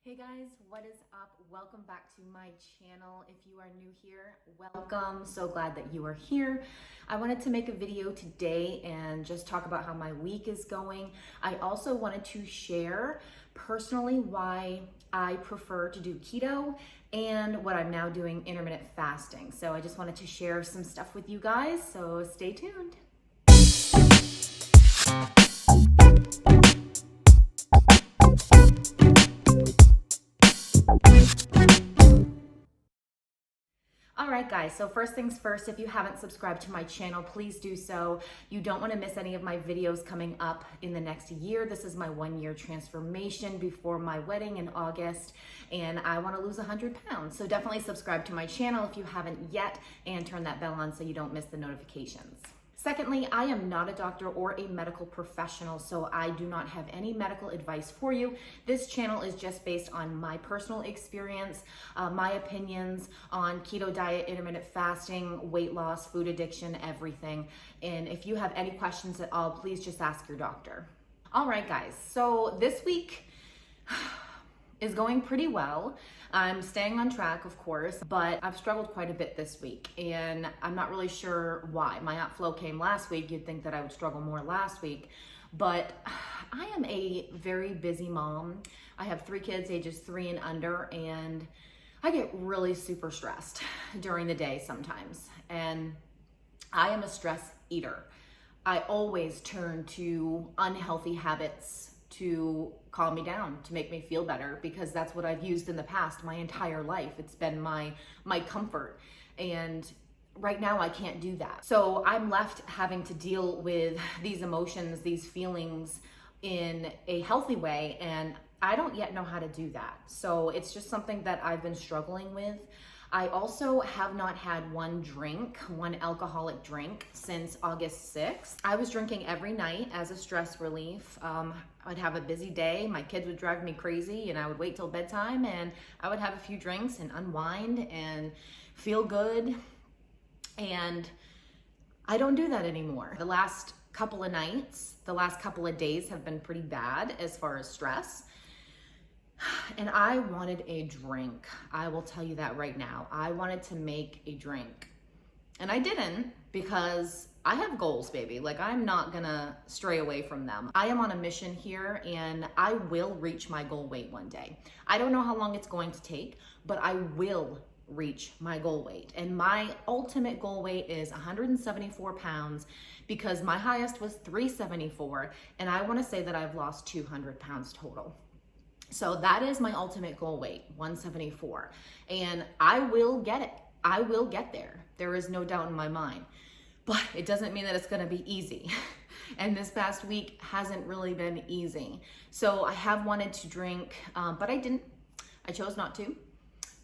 Hey guys, what is up? Welcome back to my channel. If you are new here, welcome. So glad that you are here. I wanted to make a video today and just talk about how my week is going. I also wanted to share personally why I prefer to do keto and what I'm now doing intermittent fasting. So I just wanted to share some stuff with you guys, so stay tuned. All right, guys, so first things first, if you haven't subscribed to my channel, please do so. You don't want to miss any of my videos coming up in the next year. This is my 1-year transformation before my wedding in August, and I want to lose 100 pounds. So definitely subscribe to my channel if you haven't yet, and turn that bell on so you don't miss the notifications. Secondly, I am not a doctor or a medical professional, so I do not have any medical advice for you. This channel is just based on my personal experience, my opinions on keto diet, intermittent fasting, weight loss, food addiction, everything. And if you have any questions at all, please just ask your doctor. All right, guys, so this week is going pretty well. I'm staying on track, of course, but I've struggled quite a bit this week, and I'm not really sure why. My outflow came last week. You'd think that I would struggle more last week, but I am a very busy mom. I have 3 kids, ages 3 and under, and I get really super stressed during the day sometimes, and I am a stress eater. I always turn to unhealthy habits to calm me down, to make me feel better, because that's what I've used in the past my entire life. It's been my comfort. And right now I can't do that. So I'm left having to deal with these emotions, these feelings in a healthy way, and I don't yet know how to do that. So it's just something that I've been struggling with. I also have not had one alcoholic drink since August 6th. I was drinking every night as a stress relief. I'd have a busy day. My kids would drive me crazy, and I would wait till bedtime, and I would have a few drinks and unwind and feel good. And I don't do that anymore. The last couple of nights, the last couple of days have been pretty bad as far as stress. And I wanted a drink. I will tell you that right now. I wanted to make a drink. And I didn't, because I have goals, baby. Like, I'm not gonna stray away from them. I am on a mission here, and I will reach my goal weight one day. I don't know how long it's going to take, but I will reach my goal weight. And my ultimate goal weight is 174 pounds, because my highest was 374, and I wanna say that I've lost 200 pounds total. So that is my ultimate goal weight, 174. And I will get it. I will get there. There is no doubt in my mind. But it doesn't mean that it's gonna be easy. And this past week hasn't really been easy. So I have wanted to drink, but I didn't. I chose not to.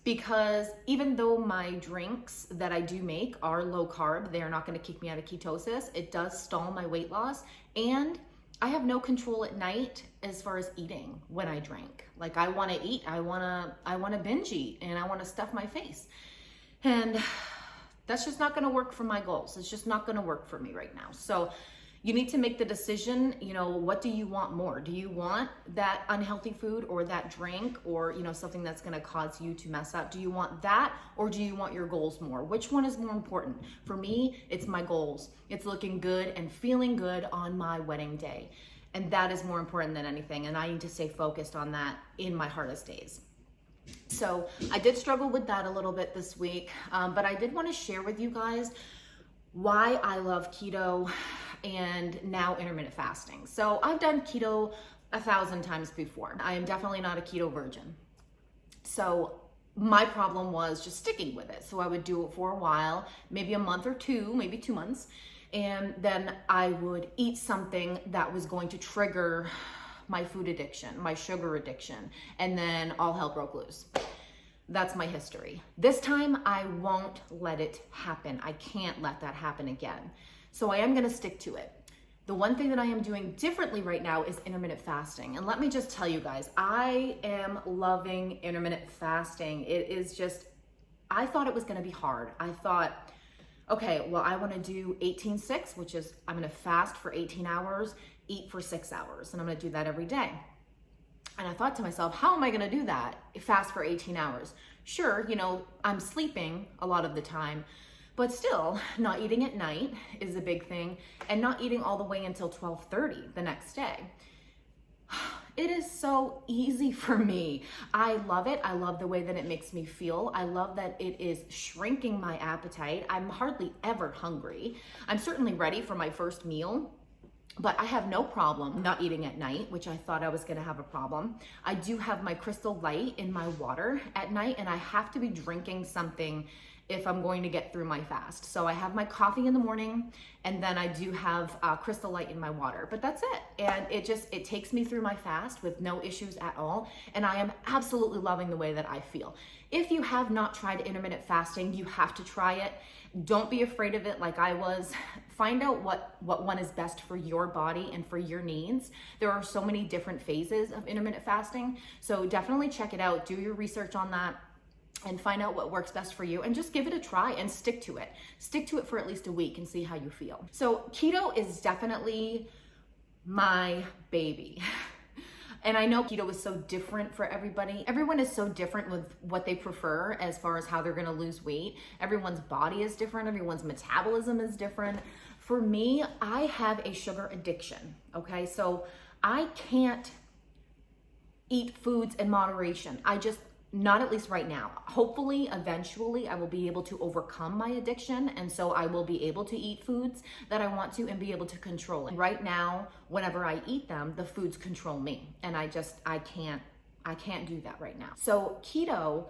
Because even though my drinks that I do make are low carb, they are not gonna kick me out of ketosis. It does stall my weight loss, and I have no control at night as far as eating when I drink. Like, I wanna eat, I wanna binge eat, and I wanna stuff my face. And that's just not gonna work for my goals. It's just not gonna work for me right now. So you need to make the decision, what do you want more? Do you want that unhealthy food or that drink, or, something that's gonna cause you to mess up? Do you want that, or do you want your goals more? Which one is more important? For me, it's my goals. It's looking good and feeling good on my wedding day. And that is more important than anything. And I need to stay focused on that in my hardest days. So I did struggle with that a little bit this week, but I did want to share with you guys why I love keto and now intermittent fasting. So I've done keto 1,000 times before. I am definitely not a keto virgin. So my problem was just sticking with it. So I would do it for a while, maybe a month or 2, maybe 2 months. And then I would eat something that was going to trigger my food addiction, my sugar addiction, and then all hell broke loose. That's my history. This time, I won't let it happen. I can't let that happen again. So I am gonna stick to it. The one thing that I am doing differently right now is intermittent fasting. And let me just tell you guys, I am loving intermittent fasting. It is just, I thought it was gonna be hard. I thought, okay, well, I wanna do 18-6, which is I'm gonna fast for 18 hours, eat for 6 hours, and I'm gonna do that every day. And I thought to myself, how am I gonna do that? Fast for 18 hours. Sure, I'm sleeping a lot of the time, but still, not eating at night is a big thing, and not eating all the way until 12:30 the next day. It is so easy for me. I love it. I love the way that it makes me feel. I love that it is shrinking my appetite. I'm hardly ever hungry. I'm certainly ready for my first meal, but I have no problem not eating at night, which I thought I was gonna have a problem. I do have my Crystal Light in my water at night, and I have to be drinking something if I'm going to get through my fast. So I have my coffee in the morning, and then I do have Crystal Light in my water, but that's it. And it takes me through my fast with no issues at all. And I am absolutely loving the way that I feel. If you have not tried intermittent fasting, you have to try it. Don't be afraid of it like I was. Find out what one is best for your body and for your needs. There are so many different phases of intermittent fasting. So definitely check it out. Do your research on that and find out what works best for you, and just give it a try and stick to it. Stick to it for at least a week and see how you feel. So keto is definitely my baby. And I know keto is so different for everybody. Everyone is so different with what they prefer as far as how they're gonna lose weight. Everyone's body is different. Everyone's metabolism is different. For me, I have a sugar addiction, okay? So I can't eat foods in moderation. Not at least right now. Hopefully, eventually, I will be able to overcome my addiction, and so I will be able to eat foods that I want to and be able to control it. Right now, whenever I eat them, the foods control me, and I can't do that right now. So keto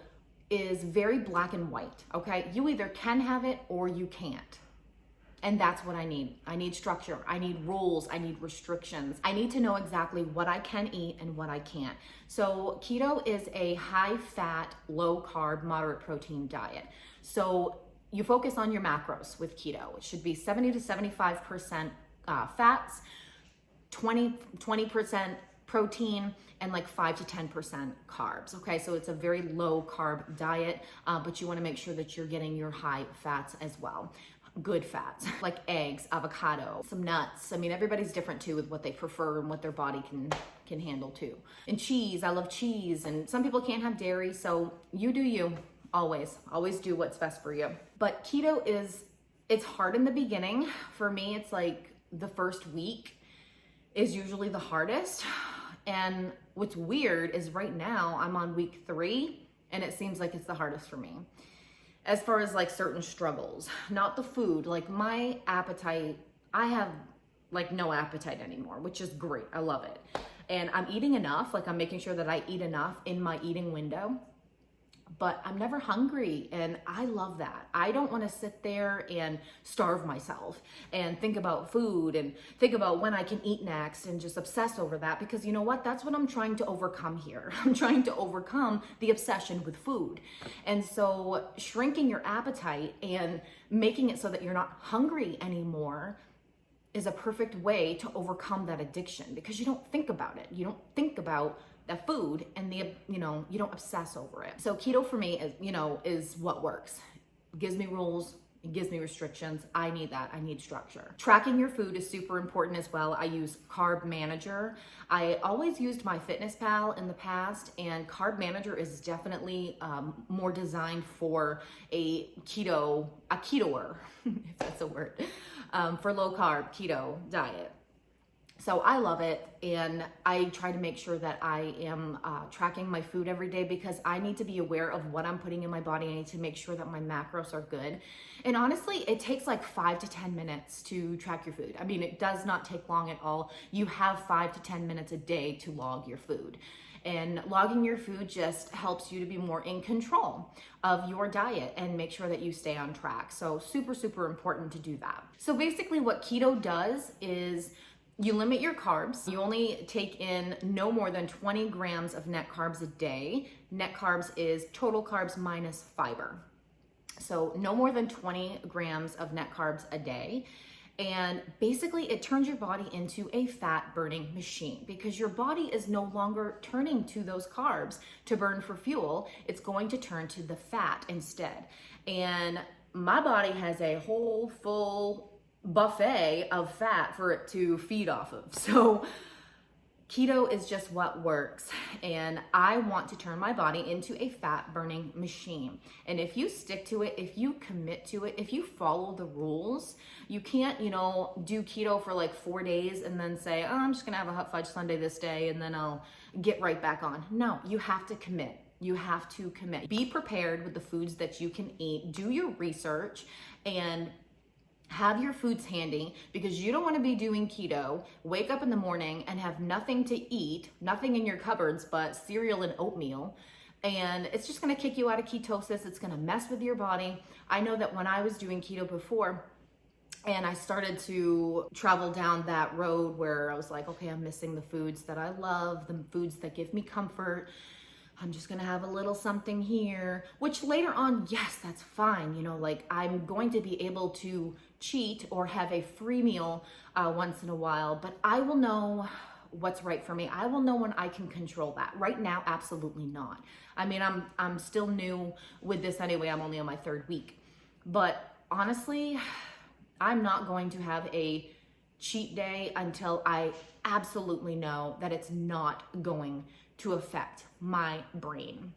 is very black and white, okay? You either can have it or you can't. And that's what I need. I need structure. I need rules. I need restrictions. I need to know exactly what I can eat and what I can't. So keto is a high fat, low carb, moderate protein diet. So you focus on your macros with keto. It should be 70 to 75% fats, 20% protein, and like 5 to 10% carbs. Okay, so it's a very low carb diet, but you wanna make sure that you're getting your high fats as well. Good fats like eggs, avocado, some nuts. I mean, everybody's different too with what they prefer and what their body can handle too. And cheese, I love cheese, and some people can't have dairy, so you do you. Always do what's best for you. But keto it's hard in the beginning. For me, it's like the first week is usually the hardest. And what's weird is right now I'm on week 3, and it seems like it's the hardest for me. As far as like certain struggles, not the food, like my appetite, I have like no appetite anymore, which is great. I love it. And I'm eating enough, like I'm making sure that I eat enough in my eating window, but I'm never hungry, and I love that. I don't want to sit there and starve myself and think about food and think about when I can eat next and just obsess over that, because you know what? That's what I'm trying to overcome here. I'm trying to overcome the obsession with food. And so shrinking your appetite and making it so that you're not hungry anymore is a perfect way to overcome that addiction, because you don't think about it. You don't think about that food and you don't obsess over it. So keto for me is what works. It gives me rules, it gives me restrictions. I need that. I need structure. Tracking your food is super important as well. I use Carb Manager. I always used MyFitnessPal in the past, and Carb Manager is definitely more designed for a ketoer, if that's a word, for low carb keto diet. So I love it, and I try to make sure that I am tracking my food every day, because I need to be aware of what I'm putting in my body. I need to make sure that my macros are good. And honestly, it takes like 5 to 10 minutes to track your food. I mean, it does not take long at all. You have 5 to 10 minutes a day to log your food. And logging your food just helps you to be more in control of your diet and make sure that you stay on track. So super, super important to do that. So basically what keto does is you limit your carbs. You only take in no more than 20 grams of net carbs a day. Net carbs is total carbs minus fiber. So no more than 20 grams of net carbs a day. And basically it turns your body into a fat burning machine, because your body is no longer turning to those carbs to burn for fuel. It's going to turn to the fat instead. And my body has a whole full buffet of fat for it to feed off of. So Keto is just what works, and I want to turn my body into a fat burning machine. And if you stick to it, if you commit to it, if you follow the rules, you can't, do keto for like 4 days and then say, oh, I'm just gonna have a hot fudge sundae this day and then I'll get right back on. No, you have to commit. You have to commit. Be prepared with the foods that you can eat. Do your research and have your foods handy, because you don't want to be doing keto, wake up in the morning and have nothing to eat, nothing in your cupboards but cereal and oatmeal. And it's just going to kick you out of ketosis. It's going to mess with your body. I know that when I was doing keto before, and I started to travel down that road where I was like, okay, I'm missing the foods that I love, the foods that give me comfort. I'm just gonna have a little something here, which later on, yes, that's fine. Like I'm going to be able to cheat or have a free meal once in a while, but I will know what's right for me. I will know when I can control that. Right now, absolutely not. I mean, I'm still new with this anyway. I'm only on my 3rd week, but honestly, I'm not going to have a cheat day until I absolutely know that it's not going to affect my brain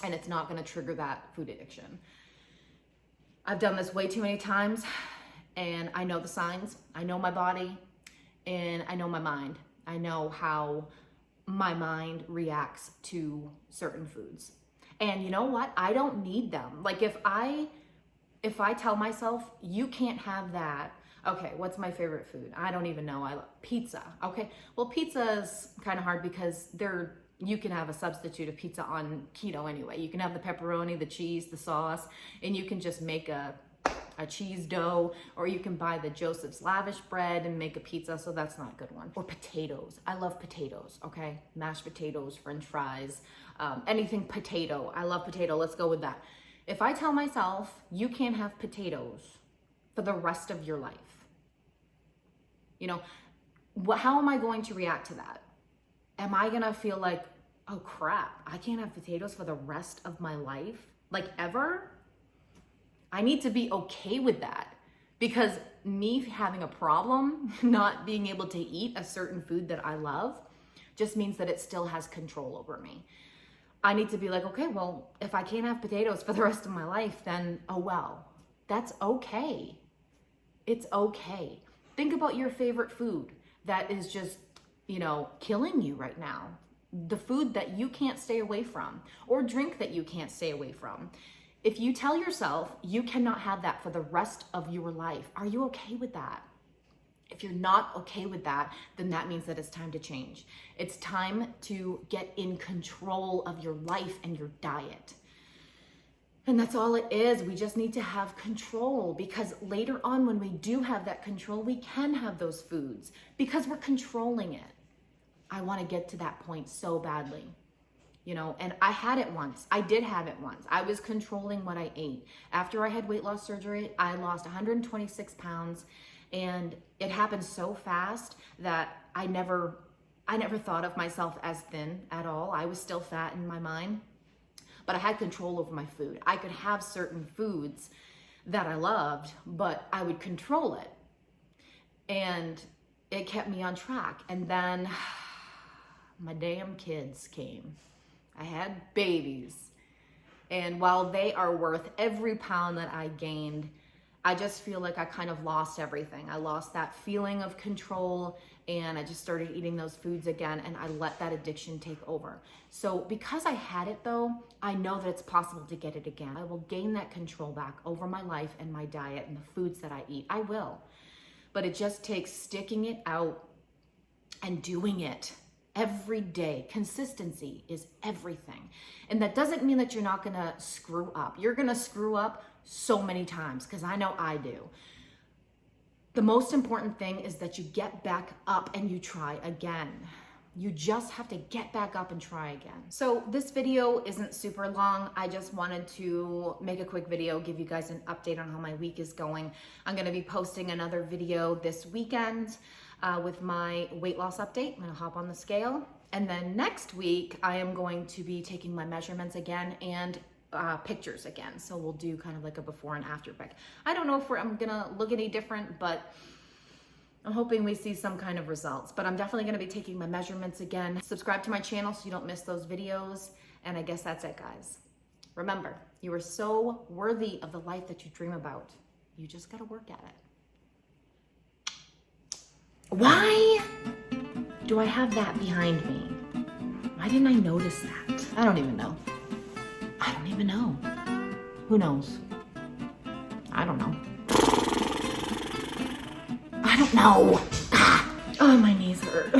and it's not going to trigger that food addiction. I've done this way too many times, and I know the signs. I know my body and I know my mind. I know how my mind reacts to certain foods. And you know what? I don't need them. Like if I tell myself you can't have that, okay, what's my favorite food? I don't even know. I love pizza. Okay, well, pizza is kind of hard because you can have a substitute of pizza on keto anyway. You can have the pepperoni, the cheese, the sauce, and you can just make a cheese dough, or you can buy the Joseph's Lavish bread and make a pizza, so that's not a good one. Or potatoes. I love potatoes, okay? Mashed potatoes, French fries, anything potato. I love potato. Let's go with that. If I tell myself you can't have potatoes for the rest of your life, how am I going to react to that? Am I gonna feel like, oh crap, I can't have potatoes for the rest of my life? Like ever? I need to be okay with that, because me having a problem not being able to eat a certain food that I love just means that it still has control over me. I need to be like, okay, well, if I can't have potatoes for the rest of my life, then oh well, that's okay. It's okay. Think about your favorite food that is just, killing you right now. The food that you can't stay away from, or drink that you can't stay away from. If you tell yourself you cannot have that for the rest of your life, are you okay with that? If you're not okay with that, then that means that it's time to change. It's time to get in control of your life and your diet. And that's all it is. We just need to have control, because later on when we do have that control, we can have those foods because we're controlling it. I want to get to that point so badly, and I had it once. I did have it once. I was controlling what I ate. After I had weight loss surgery, I lost 126 pounds, and it happened so fast that I never thought of myself as thin at all. I was still fat in my mind. But I had control over my food. I could have certain foods that I loved, but I would control it. And it kept me on track. And then my damn kids came. I had babies. And while they are worth every pound that I gained, I just feel like I kind of lost everything. I lost that feeling of control, and I just started eating those foods again, and I let that addiction take over. So because I had it though, I know that it's possible to get it again. I will gain that control back over my life and my diet and the foods that I eat. I will. But it just takes sticking it out and doing it every day. Consistency is everything. And that doesn't mean that you're not gonna screw up. You're gonna screw up so many times, because I know I do. The most important thing is that you get back up and you try again. You just have to get back up and try again. So this video isn't super long. I just wanted to make a quick video, give you guys an update on how my week is going. I'm gonna be posting another video this weekend with my weight loss update. I'm gonna hop on the scale. And then next week, I am going to be taking my measurements again and pictures again. So we'll do kind of like a before and after pic. I don't know if I'm gonna look any different, but I'm hoping we see some kind of results, but I'm definitely gonna be taking my measurements again. Subscribe to my channel so you don't miss those videos. And I guess that's it, guys. Remember, you are so worthy of the life that you dream about. You just gotta work at it. Why do I have that behind me? Why didn't I notice that? I don't even know. I don't even know. Who knows? I don't know. I don't know. Ah. Oh, my knees hurt.